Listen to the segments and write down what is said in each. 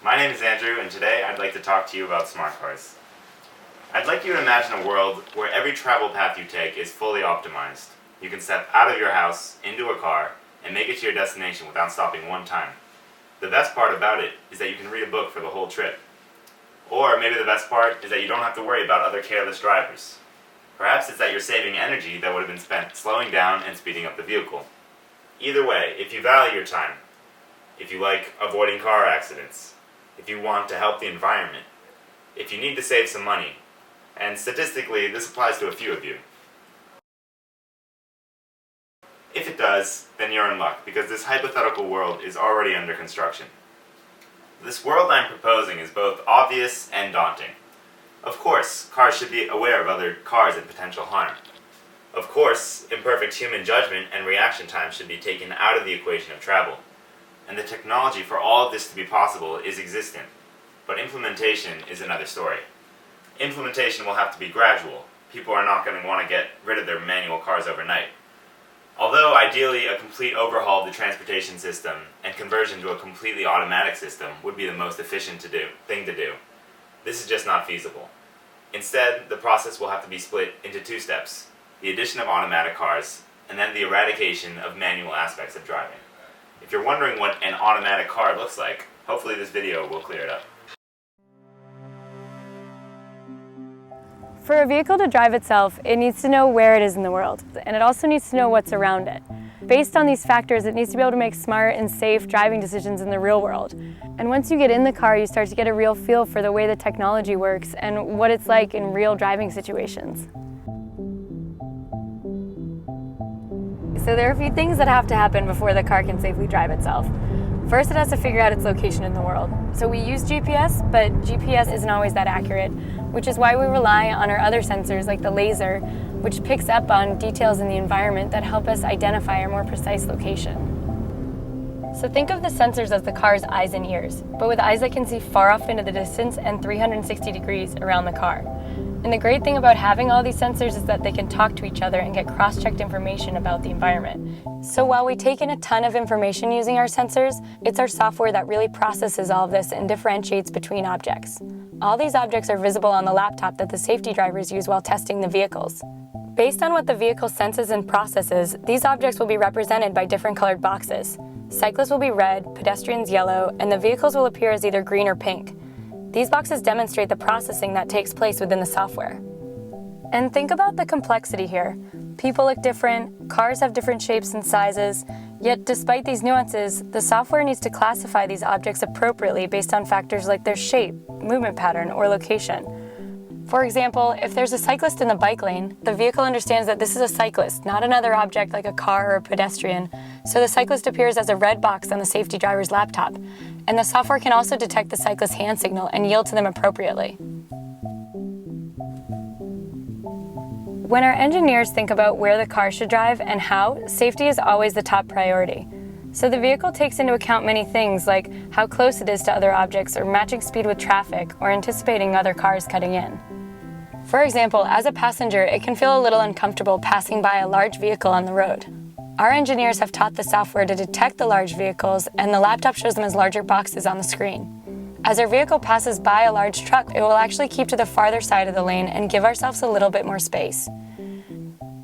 My name is Andrew, and today I'd like to talk to you about smart cars. I'd like you to imagine a world where every travel path you take is fully optimized. You can step out of your house, into a car, and make it to your destination without stopping one time. The best part about it is that you can read a book for the whole trip. Or maybe the best part is that you don't have to worry about other careless drivers. Perhaps it's that you're saving energy that would have been spent slowing down and speeding up the vehicle. Either way, if you value your time, if you like avoiding car accidents, if you want to help the environment, if you need to save some money, and statistically this applies to a few of you. If it does, then you're in luck, because this hypothetical world is already under construction. This world I'm proposing is both obvious and daunting. Of course, cars should be aware of other cars and potential harm. Of course, imperfect human judgment and reaction time should be taken out of the equation of travel. And the technology for all of this to be possible is existent. But implementation is another story. Implementation will have to be gradual. People are not going to want to get rid of their manual cars overnight. Although ideally a complete overhaul of the transportation system and conversion to a completely automatic system would be the most efficient thing to do, this is just not feasible. Instead, the process will have to be split into two steps: the addition of automatic cars, and then the eradication of manual aspects of driving. If you're wondering what an automatic car looks like, hopefully this video will clear it up. For a vehicle to drive itself, it needs to know where it is in the world, and it also needs to know what's around it. Based on these factors, it needs to be able to make smart and safe driving decisions in the real world. And once you get in the car, you start to get a real feel for the way the technology works and what it's like in real driving situations. So there are a few things that have to happen before the car can safely drive itself. First, it has to figure out its location in the world. So we use GPS, but GPS isn't always that accurate, which is why we rely on our other sensors like the laser, which picks up on details in the environment that help us identify our more precise location. So think of the sensors as the car's eyes and ears, but with eyes that can see far off into the distance and 360 degrees around the car. And the great thing about having all these sensors is that they can talk to each other and get cross-checked information about the environment. So while we take in a ton of information using our sensors, it's our software that really processes all of this and differentiates between objects. All these objects are visible on the laptop that the safety drivers use while testing the vehicles. Based on what the vehicle senses and processes, these objects will be represented by different colored boxes. Cyclists will be red, pedestrians yellow, and the vehicles will appear as either green or pink. These boxes demonstrate the processing that takes place within the software. And think about the complexity here. People look different, cars have different shapes and sizes, yet despite these nuances, the software needs to classify these objects appropriately based on factors like their shape, movement pattern, or location. For example, if there's a cyclist in the bike lane, the vehicle understands that this is a cyclist, not another object like a car or a pedestrian, so the cyclist appears as a red box on the safety driver's laptop. And the software can also detect the cyclist's hand signal and yield to them appropriately. When our engineers think about where the car should drive and how, safety is always the top priority. So the vehicle takes into account many things like how close it is to other objects or matching speed with traffic or anticipating other cars cutting in. For example, as a passenger, it can feel a little uncomfortable passing by a large vehicle on the road. Our engineers have taught the software to detect the large vehicles, and the laptop shows them as larger boxes on the screen. As our vehicle passes by a large truck, it will actually keep to the farther side of the lane and give ourselves a little bit more space.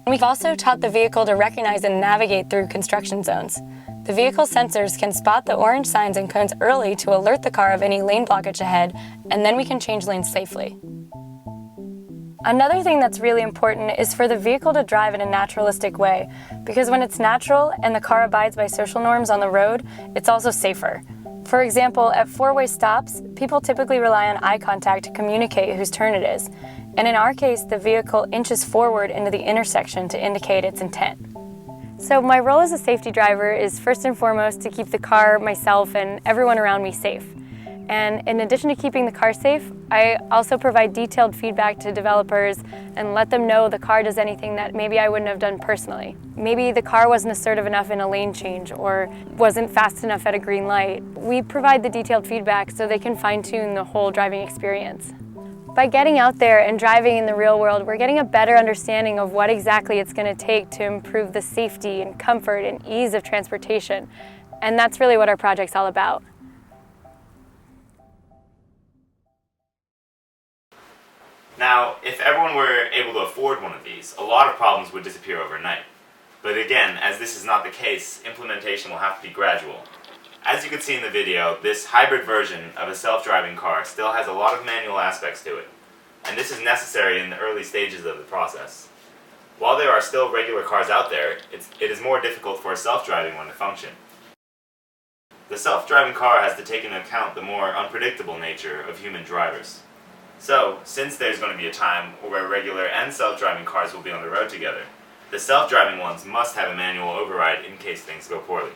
We've also taught the vehicle to recognize and navigate through construction zones. The vehicle sensors can spot the orange signs and cones early to alert the car of any lane blockage ahead, and then we can change lanes safely. Another thing that's really important is for the vehicle to drive in a naturalistic way, because when it's natural and the car abides by social norms on the road, it's also safer. For example, at four-way stops, people typically rely on eye contact to communicate whose turn it is, and in our case, the vehicle inches forward into the intersection to indicate its intent. So my role as a safety driver is first and foremost to keep the car, myself, and everyone around me safe. And in addition to keeping the car safe, I also provide detailed feedback to developers and let them know the car does anything that maybe I wouldn't have done personally. Maybe the car wasn't assertive enough in a lane change or wasn't fast enough at a green light. We provide the detailed feedback so they can fine-tune the whole driving experience. By getting out there and driving in the real world, we're getting a better understanding of what exactly it's going to take to improve the safety and comfort and ease of transportation. And that's really what our project's all about. Now, if everyone were able to afford one of these, a lot of problems would disappear overnight. But again, as this is not the case, implementation will have to be gradual. As you can see in the video, this hybrid version of a self-driving car still has a lot of manual aspects to it, and this is necessary in the early stages of the process. While there are still regular cars out there, it is more difficult for a self-driving one to function. The self-driving car has to take into account the more unpredictable nature of human drivers. So, since there's going to be a time where regular and self-driving cars will be on the road together, the self-driving ones must have a manual override in case things go poorly.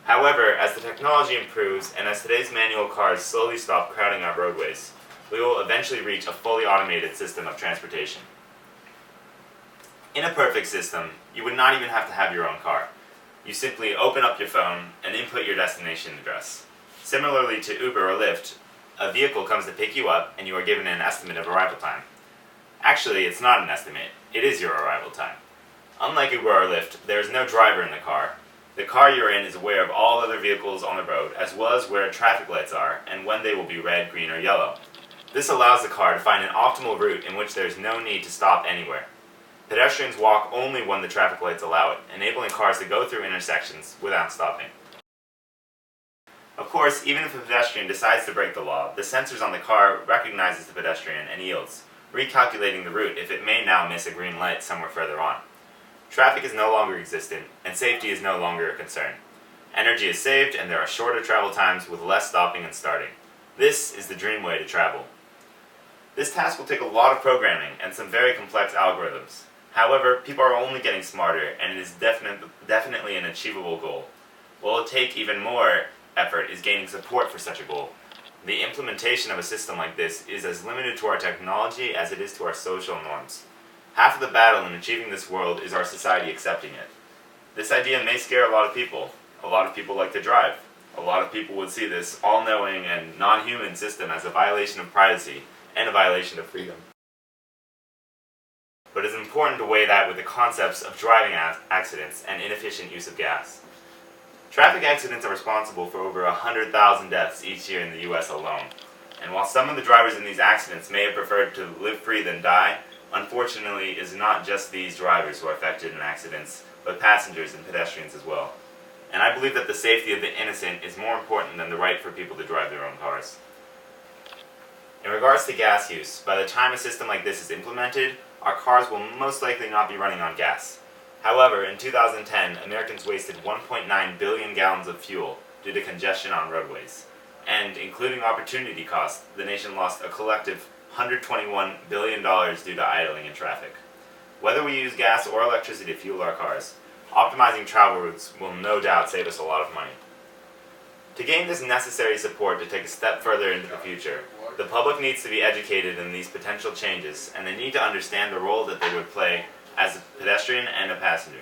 However, as the technology improves and as today's manual cars slowly stop crowding our roadways, we will eventually reach a fully automated system of transportation. In a perfect system, you would not even have to have your own car. You simply open up your phone and input your destination address. Similarly to Uber or Lyft, a vehicle comes to pick you up and you are given an estimate of arrival time. Actually, it's not an estimate, it is your arrival time. Unlike Uber or Lyft, there is no driver in the car. The car you're in is aware of all other vehicles on the road, as well as where traffic lights are and when they will be red, green, or yellow. This allows the car to find an optimal route in which there is no need to stop anywhere. Pedestrians walk only when the traffic lights allow it, enabling cars to go through intersections without stopping. Of course, even if a pedestrian decides to break the law, the sensors on the car recognizes the pedestrian and yields, recalculating the route if it may now miss a green light somewhere further on. Traffic is no longer existent, and safety is no longer a concern. Energy is saved, and there are shorter travel times with less stopping and starting. This is the dream way to travel. This task will take a lot of programming and some very complex algorithms. However, people are only getting smarter, and it is definitely an achievable goal. What will take even more effort is gaining support for such a goal. The implementation of a system like this is as limited to our technology as it is to our social norms. Half of the battle in achieving this world is our society accepting it. This idea may scare a lot of people. A lot of people like to drive. A lot of people would see this all-knowing and non-human system as a violation of privacy and a violation of freedom. But it's important to weigh that with the concepts of driving accidents and inefficient use of gas. Traffic accidents are responsible for over 100,000 deaths each year in the US alone. And while some of the drivers in these accidents may have preferred to live free than die, unfortunately, it's not just these drivers who are affected in accidents, but passengers and pedestrians as well. And I believe that the safety of the innocent is more important than the right for people to drive their own cars. In regards to gas use, by the time a system like this is implemented, our cars will most likely not be running on gas. However, in 2010, Americans wasted 1.9 billion gallons of fuel due to congestion on roadways. And, including opportunity costs, the nation lost a collective $121 billion due to idling in traffic. Whether we use gas or electricity to fuel our cars, optimizing travel routes will no doubt save us a lot of money. To gain this necessary support to take a step further into the future, the public needs to be educated in these potential changes, and they need to understand the role that they would play as a pedestrian and a passenger.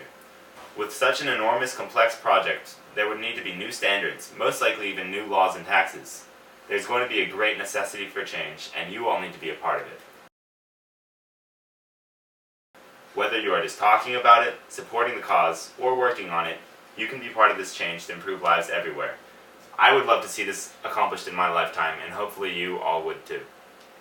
With such an enormous, complex project, there would need to be new standards, most likely even new laws and taxes. There's going to be a great necessity for change, and you all need to be a part of it. Whether you are just talking about it, supporting the cause, or working on it, you can be part of this change to improve lives everywhere. I would love to see this accomplished in my lifetime, and hopefully you all would too.